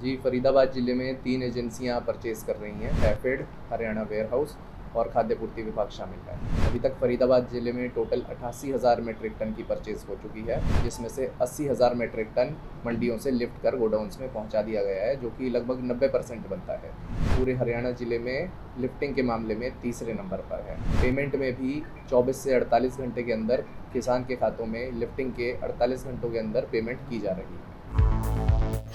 जी, फरीदाबाद ज़िले में 3 एजेंसियां परचेज़ कर रही हैं। हैफेड, हरियाणा वेयरहाउस और खाद्य पूर्ति विभाग शामिल है। अभी तक फरीदाबाद ज़िले में टोटल 88,000 मीट्रिक टन की परचेज़ हो चुकी है, जिसमें से 80,000 मीट्रिक टन मंडियों से लिफ्ट कर गोडाउन्स में पहुंचा दिया गया है, जो कि लगभग 90% बनता है। पूरे हरियाणा ज़िले में लिफ्टिंग के मामले में तीसरे नंबर पर है। पेमेंट में भी 24 से 48 घंटे के अंदर किसान के खातों में लिफ्टिंग के 48 घंटों के अंदर पेमेंट की जा रही है।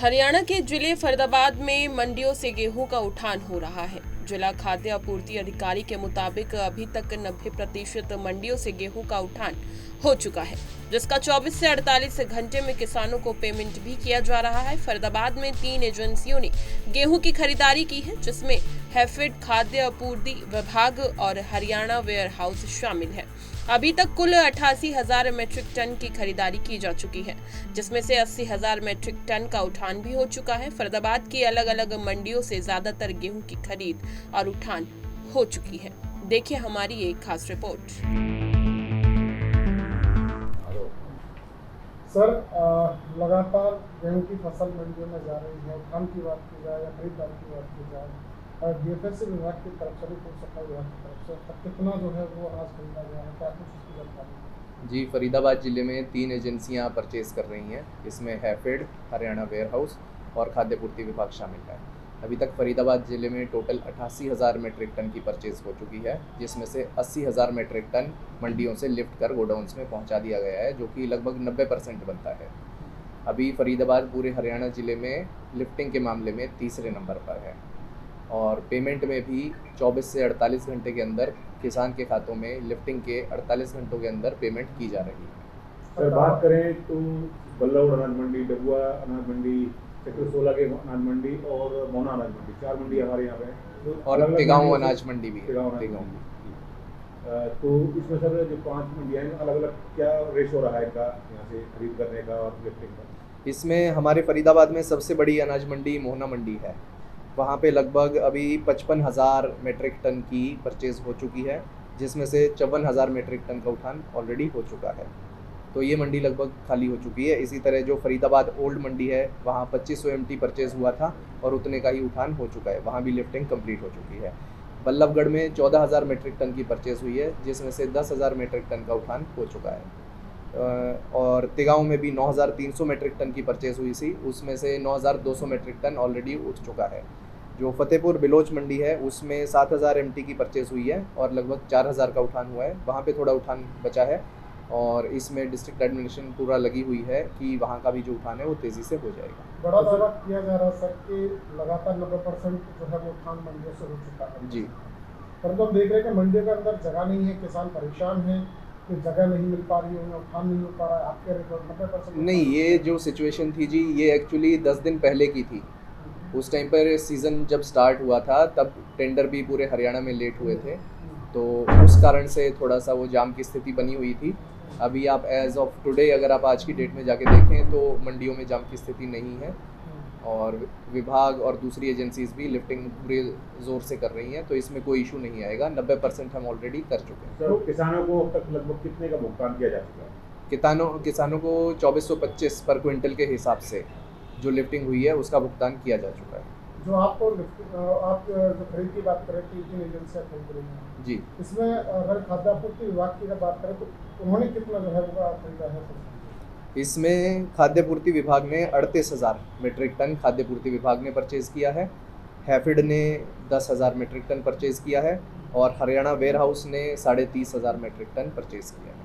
हरियाणा के जिले फरीदाबाद में मंडियों से गेहूं का उठान हो रहा है। जिला खाद्य आपूर्ति अधिकारी के मुताबिक अभी तक 90% मंडियों से गेहूं का उठान हो चुका है, जिसका 24 से 48 घंटे में किसानों को पेमेंट भी किया जा रहा है। फरीदाबाद में 3 एजेंसियों ने गेहूं की खरीदारी की है, जिसमें हैफेड, खाद्य आपूर्ति विभाग और हरियाणा वेयरहाउस शामिल है। अभी तक कुल 88,000 मीट्रिक टन की खरीदारी की जा चुकी है, जिसमें से 80,000 मीट्रिक टन का उठान भी हो चुका है। फरीदाबाद की अलग अलग मंडियों से ज्यादातर गेहूं की खरीद और उठान हो चुकी है। देखिए हमारी एक खास रिपोर्ट। सर, लगातार गेहूं की फसल मंडियों में जा रही है। उठान की बात की जाए या खरीदारी की बात की जाए, डीएफएससी विभाग की तरफ से भी कुछ सफाई विभाग की तरफ से तब कितना जो है वो अनाज खरीदा गया है, क्या कुछ इसकी जानकारी? जी, फरीदाबाद ज़िले में 3 एजेंसियां परचेज़ कर रही हैं। इसमें हैफेड, हरियाणा वेयरहाउस और खाद्य पूर्ति विभाग शामिल है। अभी तक फरीदाबाद ज़िले में टोटल 88,000 मीट्रिक टन की परचेज़ हो चुकी है, जिसमें से 80,000 मीट्रिक टन मंडियों से लिफ्ट कर गोडाउन्स में पहुंचा दिया गया है, जो कि लगभग 90% बनता है। अभी फरीदाबाद पूरे हरियाणा ज़िले में लिफ्टिंग के मामले में तीसरे नंबर पर है और पेमेंट में भी 24 से 48 घंटे के अंदर किसान के खातों में लिफ्टिंग के 48 घंटों के अंदर पेमेंट की जा रही है। सर, बात करें तो बल्लौड़ अनाज मंडी, डबुआ अनाज मंडी, सेक्टर 16 के अनाज मंडी और मोना अनाज मंडी, 4 मंडी हमारे यहाँ पे तो और तिगांव अनाज मंडी भी है। तिगांव। तो इसमें सर जो 5 मंडियाँ हैं, अलग अलग क्या रेशो रहा है इनका यहाँ से खरीद करने का और लिफ्टिंग का? इसमें हमारे फरीदाबाद में सबसे बड़ी अनाज मंडी मोहना मंडी है। वहाँ पे लगभग अभी 55,000 मीट्रिक टन की परचेज़ हो चुकी है, जिसमें से 54,000 मीट्रिक टन का उठान ऑलरेडी हो चुका है। तो ये मंडी लगभग खाली हो चुकी है। इसी तरह जो फरीदाबाद ओल्ड मंडी है, वहाँ 2500 MT परचेज़ हुआ था और उतने का ही उठान हो चुका है। वहाँ भी लिफ्टिंग कंप्लीट हो चुकी है। बल्लभगढ़ में 14,000 मीट्रिक टन की परचेज़ हुई है, जिसमें से 10,000 मीट्रिक टन का उठान हो चुका है। और तिगांव में भी 9,300 मीट्रिक टन की परचेज़ हुई थी, उसमें से 9,200 मीट्रिक टन ऑलरेडी उठ चुका है। जो फतेहपुर बिलोच मंडी है, उसमें 7,000 MT की परचेज़ हुई है और लगभग 4,000 का उठान हुआ है। वहाँ पे थोड़ा उठान बचा है और इसमें डिस्ट्रिक्ट एडमिनिस्ट्रेशन पूरा लगी हुई है कि वहाँ का भी जो उठान है वो तेज़ी से हो जाएगा। बड़ा दावा किया जा रहा है सर कि लगातार 90% जो है वो उठान मंडियों से हो चुका है। जी, परंतु हम देख रहे हैं कि मंडियों के अंदर जगह नहीं है, किसान परेशान है कि जगह नहीं मिल पा रही है, उठान नहीं हो पा रहा है। आपके रिकॉर्ड 90% नहीं, ये जो सिचुएशन थी जी, ये एक्चुअली 10 दिन पहले की थी। उस टाइम पर सीज़न जब स्टार्ट हुआ था, तब टेंडर भी पूरे हरियाणा में लेट हुए थे, तो उस कारण से थोड़ा सा वो जाम की स्थिति बनी हुई थी। अभी आप एज ऑफ टुडे अगर आप आज की डेट में जाके देखें तो मंडियों में जाम की स्थिति नहीं है और विभाग और दूसरी एजेंसीज भी लिफ्टिंग पूरे ज़ोर से कर रही हैं, तो इसमें कोई इशू नहीं आएगा। 90% हम ऑलरेडी कर चुके हैं। सर, किसानों को अब तक लगभग कितने का भुगतान किया जा चुका है? किसानों को 2425 पर क्विंटल के हिसाब से जो लिफ्टिंग हुई है उसका भुगतान किया जा चुका है। जो आपको आप जो खरीद की बात करें कि 3 एजेंसियाँ खरीद रही हैं जी, इसमें अगर खाद्य आपूर्ति विभाग की अगर बात करें तो उन्होंने कितना जो है वो खरीदा है सर? इसमें खाद्य पूर्ति विभाग ने 38,000 मीट्रिक टन खाद्य पूर्ति विभाग ने परचेज़ किया है। हैफेड ने 10,000 मीट्रिक टन परचेज़ किया है और हरियाणा वेयरहाउस ने 30,500 मीट्रिक टन परचेज़ किया है।